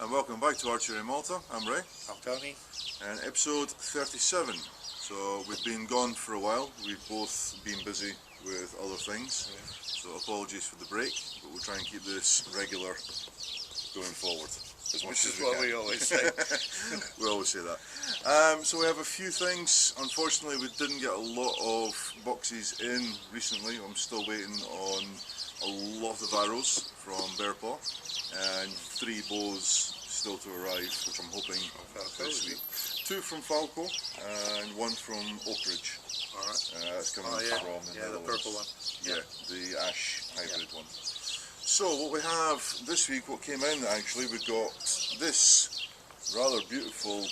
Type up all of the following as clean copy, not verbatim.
And welcome back to Archery in Malta. I'm Ray. I'm Tony. And episode 37. So we've been gone for a while. We've both been busy with other things. Yeah. So apologies for the break, but we'll try and keep this regular going forward. Which is what we always say. We always say that. So we have a few things. Unfortunately, we didn't get a lot of boxes in recently. I'm still waiting on a lot of arrows from Bearpaw and 3 bows still to arrive, which I'm hoping this week. 2 from Falco and 1 from Oak Ridge. Alright. That's coming from the the purple one. Yeah, the ash hybrid one. So what we have this week, what came in actually, we got this rather beautiful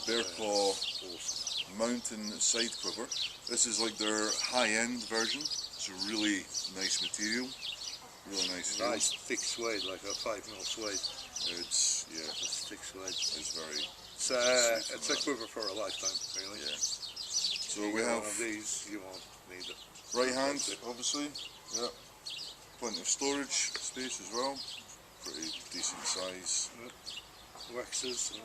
Bearpaw mountain side quiver. This is like their high-end version. It's a really nice material, really nice feel. Nice thick suede, like a 5mm suede. It's It's thick suede. it's very. It's a quiver for a lifetime, really. Yeah. So you we get have one of these, you won't need it. right hand, obviously. Yeah. Plenty of storage space as well. Pretty decent size. Waxes.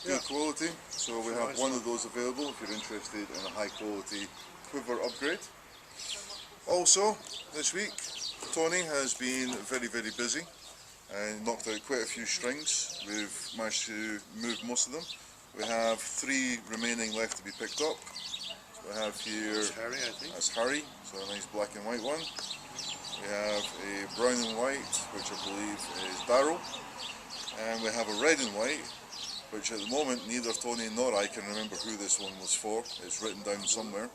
Good quality. So we have one of those available if you're interested in a high quality quiver upgrade. Also, this week, Tony has been very busy and knocked out quite a few strings. We've managed to move most of them. We have 3 remaining left to be picked up. We have here, That's Harry, I think. That's Harry, so a nice black and white one. We have a brown and white, which I believe is Darrow. And we have a red and white, which at the moment neither Tony nor I can remember who this one was for. It's written down somewhere.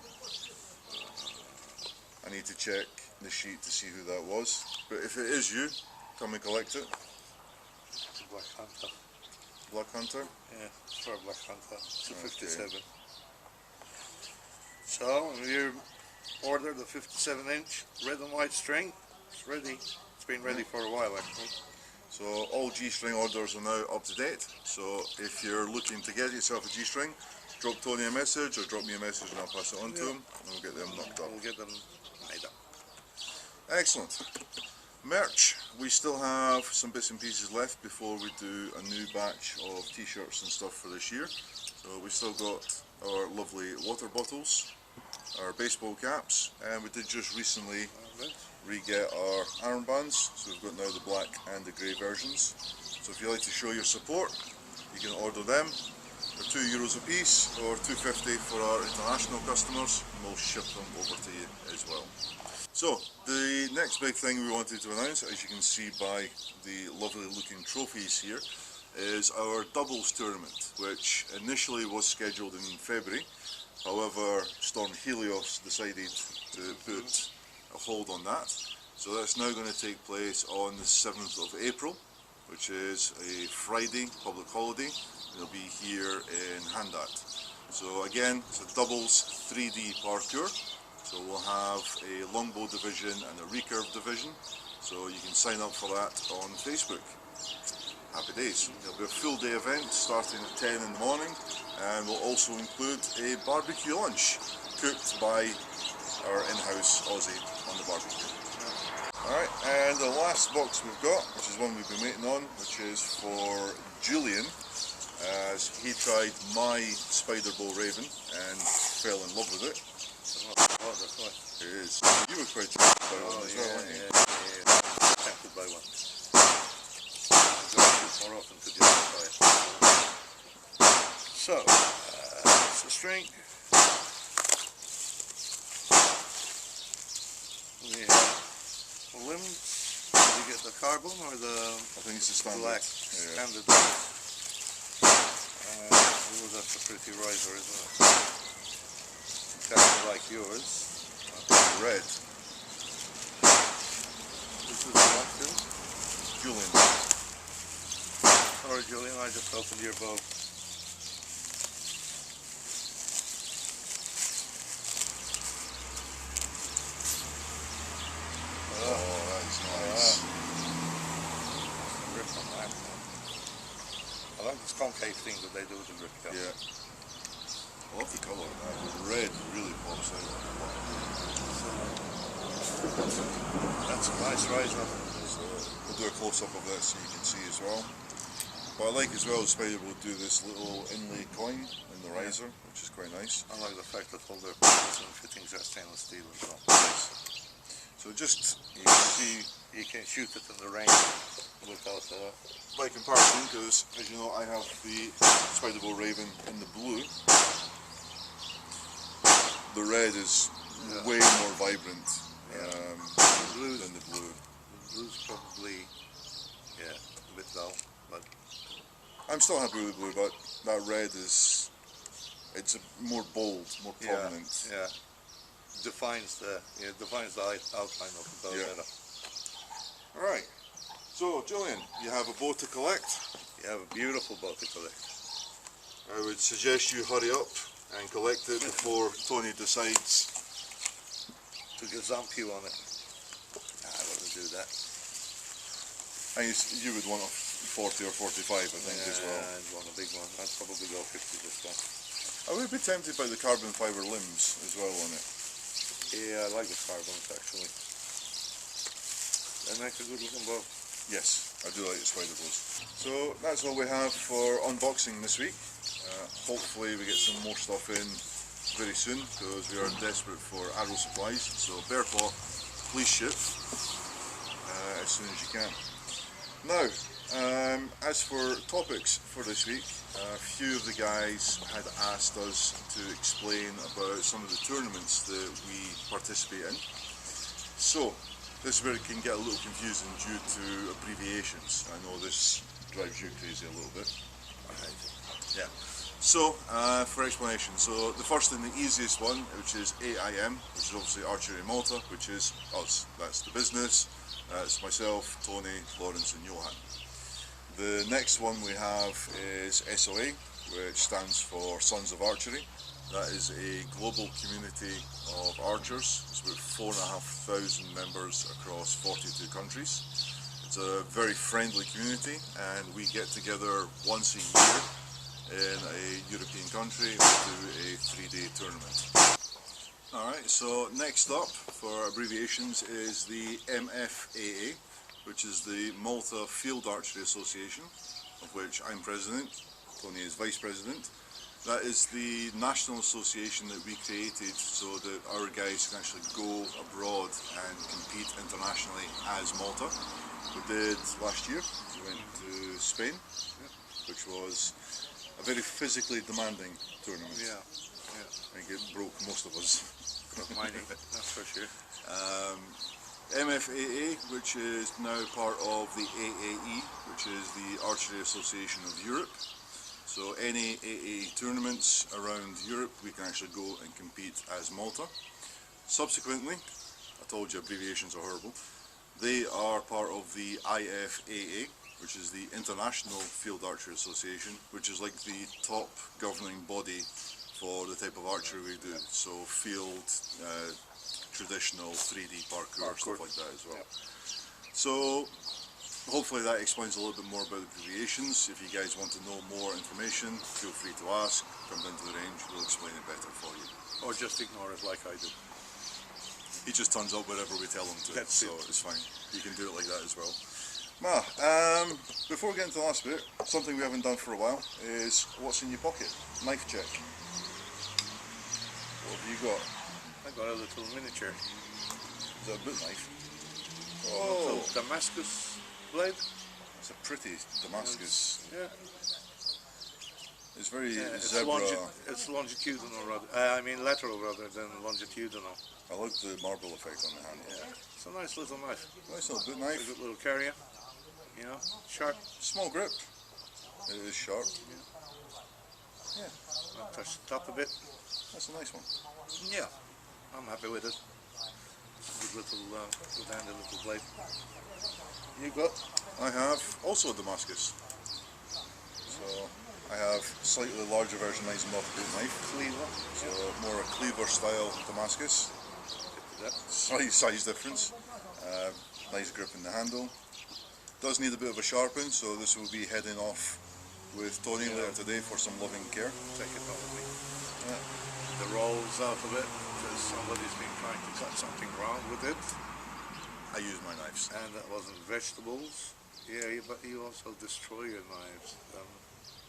I need to check the sheet to see who that was. But if it is you, come and collect it. It's a Black Hunter. Black Hunter? Yeah, it's for a Black Hunter. It's a Okay. 57. So, you order the 57-inch red and white string. It's ready. It's been ready for a while, actually. So all G-string orders are now up to date. So if you're looking to get yourself a G-string, drop Tony a message or drop me a message and I'll pass it on to him and we'll get them knocked up. We'll get them made up. Excellent. Merch. We still have some bits and pieces left before we do a new batch of t-shirts and stuff for this year. So we've still got our lovely water bottles, our baseball caps, and we did just recently re-get our armbands. So we've got now the black and the grey versions. So if you'd like to show your support, you can order them. They're €2 a piece or $2.50 for our international customers, and we'll ship them over to you as well. So the next big thing we wanted to announce, as you can see by the lovely looking trophies here, is our doubles tournament, which initially was scheduled in February. However, Storm Helios decided to put a hold on that. So that's now going to take place on the 7th of April, which is a Friday, public holiday. It'll be here in Handat. So again, it's a doubles 3D parkour. So we'll have a Longbow division and a Recurve division. So you can sign up for that on Facebook. Happy days. It'll be a full day event starting at 10 in the morning, and we'll also include a barbecue lunch cooked by our in-house Aussie on the barbecue. Alright, and the last box we've got, which is one we've been waiting on, which is for Julian, as he tried my Spiderbow Raven and fell in love with it. It is. You were quite tempted by one as well, weren't you? Yeah. Tempted by one. More often to justify it. So, that's the string. We have limbs. Did you get the carbon or the I think it's the standard. black? Yeah. Standard. Oh, that's a pretty riser, isn't it? Kind of like yours. Red. This is the one too? Julian. Sorry, Julian, I just opened your bow. Oh, that's nice. Grip on that. I like this concave thing that they do with the grip cap. Yeah. I love the colour of that. The red really pops out. That's a nice riser. The I'll do a close-up of this so you can see as well. But I like as well, Spiderbow will do this little inlay coin in the riser, which is quite nice. I like the fact that all their pins and fittings are stainless steel as well. So just, you can see, you can shoot it in the rain without by comparison, because as you know I have the Spiderbow Raven in the blue. The red is way more vibrant than the blue. The blue's probably, a bit dull, but I'm still happy with the blue, but that red is, it's more bold, more prominent. Yeah, defines the outline of the bow better. Alright, so Julian, you have a bow to collect. You have a beautiful bow to collect. I would suggest you hurry up and collect it before Tony decides to gazump you on it. I wouldn't do that. I think you would want a 40 or 45, I think, as well. I'd want a big one. I'd probably go 50 this time. I would be tempted by the carbon fibre limbs as well on it. Yeah, I like the carbons actually. They make a good looking bow. Yes, I do like the Spiderbows. So that's all we have for unboxing this week. Hopefully we get some more stuff in very soon, because we are desperate for arrow supplies. So Bearpaw, please ship as soon as you can. Now, as for topics for this week, a few of the guys had asked us to explain about some of the tournaments that we participate in. So, this is where it can get a little confusing due to abbreviations. I know this drives you crazy a little bit. Yeah. So, for explanation, so the first and the easiest one, which is a.i.m, which is obviously Archery Malta, which is us. That's the business. It's myself, Tony, Lawrence and Johan. The next one we have is SOA, which stands for Sons of Archery. That is a global community of archers. It's about 4,500 members across 42 countries. It's a very friendly community, and we get together once a year in a European country to do a 3-day tournament. Alright, so next up for abbreviations is the MFAA, which is the Malta Field Archery Association, of which I'm president, Tony is vice president. That is the national association that we created so that our guys can actually go abroad and compete internationally as Malta. We did last year. We went to Spain, which was a very physically demanding tournament. Yeah. I think it broke most of us. Not mining, that's for sure. MFAA, which is now part of the AAE, which is the Archery Association of Europe. So any AA tournaments around Europe, we can actually go and compete as Malta. Subsequently, I told you abbreviations are horrible, they are part of the IFAA, which is the International Field Archery Association, which is like the top governing body for the type of archery we do. So field, traditional 3D parkour, stuff like that as well. Yep. So hopefully that explains a little bit more about the abbreviations. If you guys want to know more information, feel free to ask, come down to the range, we'll explain it better for you. Or just ignore it like I do. He just turns up wherever we tell him to, so it's fine. You can do it like that as well. Before we get into the last bit, something we haven't done for a while is what's in your pocket. Knife check. What have you got? I got a little miniature. Is that a boot knife? Oh, Damascus blade. It's a pretty Damascus. It's very zebra. It's longitudinal rather. Lateral rather than longitudinal. I like the marble effect on the handle. Yeah, it's a nice little knife. Nice little boot knife. A good little carrier. You know, sharp. Small grip. It is sharp. Yeah. I'll touch the top a bit. That's a nice one. Yeah, I'm happy with it. Good little, good-handed little blade. You got? I have also a Damascus. So I have slightly larger version nice enough boot knife. Cleaver. So more a cleaver style Damascus. Slight size difference. Nice grip in the handle. Does need a bit of a sharpen, so this will be heading off with Tony later today for some loving care. Take it off with me. Yeah. The rolls out of it because somebody's been trying to cut something wrong with it. I use my knives. And that wasn't vegetables. Yeah, but you also destroy your knives.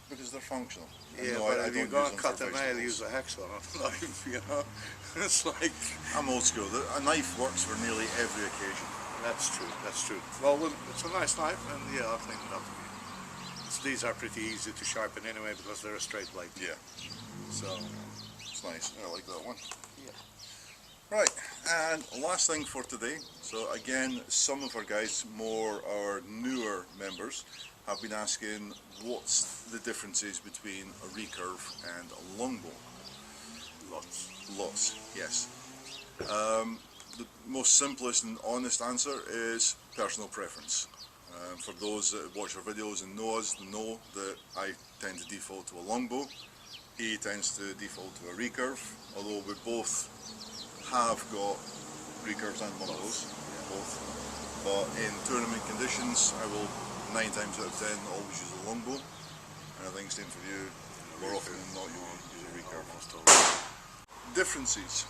Because they're functional. Yeah, no, but I if you're don't going use to them cut for a nail, vegetables. use a hacksaw, not a knife, you know. It's like... I'm old school. A knife works for nearly every occasion. That's true, that's true. Well, it's a nice knife, and yeah, I'll clean it up for you. These are pretty easy to sharpen anyway, because they're a straight blade. Yeah. So... It's nice. I like that one. Yeah. Right, and last thing for today. So again, some of our guys, more our newer members, have been asking what's the differences between a recurve and a longbow. Lots, yes. The most simplest and honest answer is personal preference. For those that watch our videos and know us, know that I tend to default to a longbow. He tends to default to a recurve, although we both have got recurves and longbows, both. But in tournament conditions, I will 9 times out of 10 always use a longbow, and I think same for you. More often than not, you use a recurve. Differences.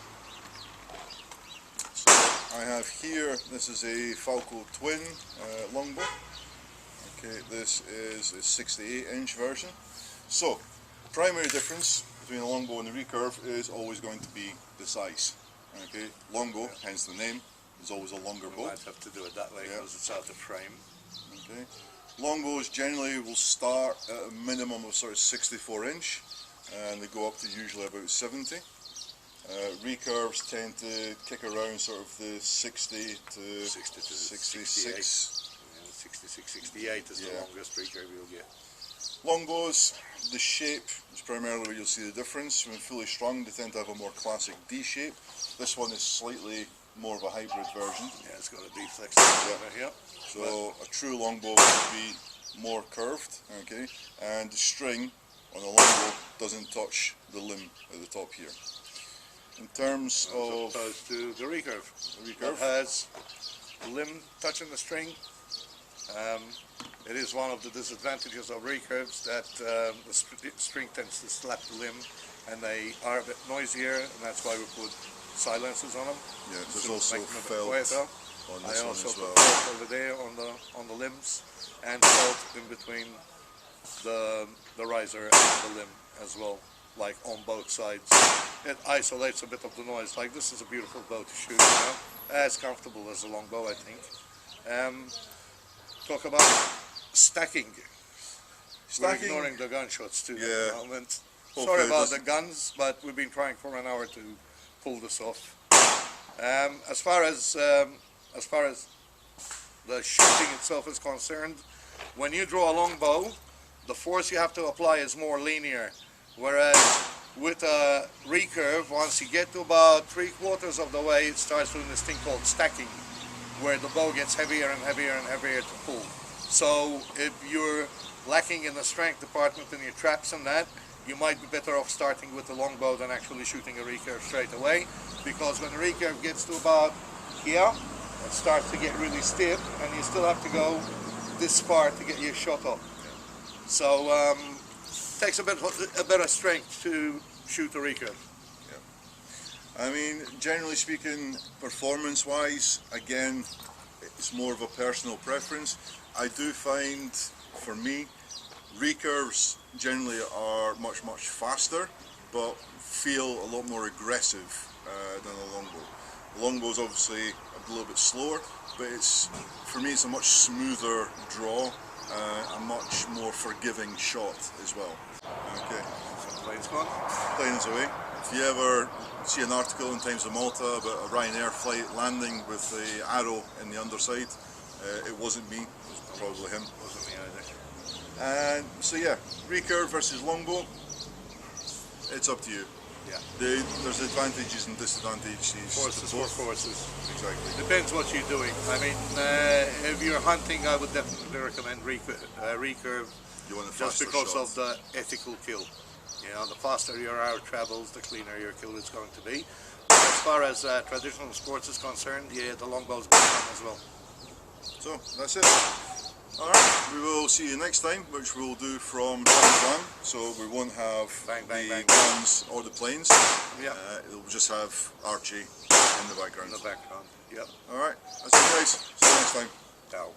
So I have here, this is a Falco twin longbow. Okay, this is a 68-inch version. So, primary difference between a longbow and a recurve is always going to be the size. Okay, longbow, hence the name, is always a longer bow. You might have to do it that way because it's out of frame. Okay, longbows generally will start at a minimum of sort of 64 inch, and they go up to usually about 70. Recurves tend to kick around sort of the 60 to 66. 66, 68 is the longest recurve you'll get. Longbows, the shape is primarily where you'll see the difference. When fully strung, they tend to have a more classic D shape. This one is slightly more of a hybrid version. Yeah, it's got a D flexible here. So a true longbow would be more curved, okay, and the string on a longbow doesn't touch the limb at the top here. In terms of... opposed to the recurve. It has the limb touching the string. It is one of the disadvantages of recurves that the string tends to slap the limb, and they are a bit noisier, and that's why we put silencers on them. Yeah, there's also felt on this I one also as well. put felt over there on the limbs, and felt in between the riser and the limb as well, like on both sides. It isolates a bit of the noise. Like, this is a beautiful bow to shoot, you know, as comfortable as a longbow, I think. Talk about stacking. We're ignoring the gunshots too at the moment. Hopefully Sorry about the guns, but we've been trying for an hour to pull this off. As far as the shooting itself is concerned, when you draw a longbow, the force you have to apply is more linear, whereas with a recurve, once you get to about 3/4 of the way, it starts doing this thing called stacking, where the bow gets heavier and heavier and heavier to pull. So if you're lacking in the strength department in your traps and that, you might be better off starting with the longbow than actually shooting a recurve straight away, because when the recurve gets to about here, it starts to get really stiff, and you still have to go this far to get your shot off. So it takes a better strength to shoot a recurve. I mean, generally speaking, performance-wise, again, it's more of a personal preference. I do find, for me, recurves generally are much faster, but feel a lot more aggressive than a longbow. The longbow is obviously a little bit slower, but for me it's a much smoother draw, a much more forgiving shot as well. Okay. Plane's gone. Planes away. If you ever see an article in Times of Malta about a Ryanair flight landing with the arrow in the underside, it wasn't me, it was probably him. Wasn't me either. And so yeah, recurve versus longbow, it's up to you. Yeah. There's advantages and disadvantages. Forces for forces. Exactly. Depends what you're doing. I mean, if you're hunting, I would definitely recommend recurve, You want a just faster because shot. of the ethical kill. You know, the faster your arrow travels, the cleaner your kill is going to be. But as far as traditional sports is concerned, yeah, the longbow's good one as well. So that's it. Alright, we will see you next time, which we'll do from Van, so we won't have Bang, bang, the bang. guns or the planes. Yeah. It'll just have Archie in the background. In the background. Yep. Alright, that's it guys. See you next time. Ciao.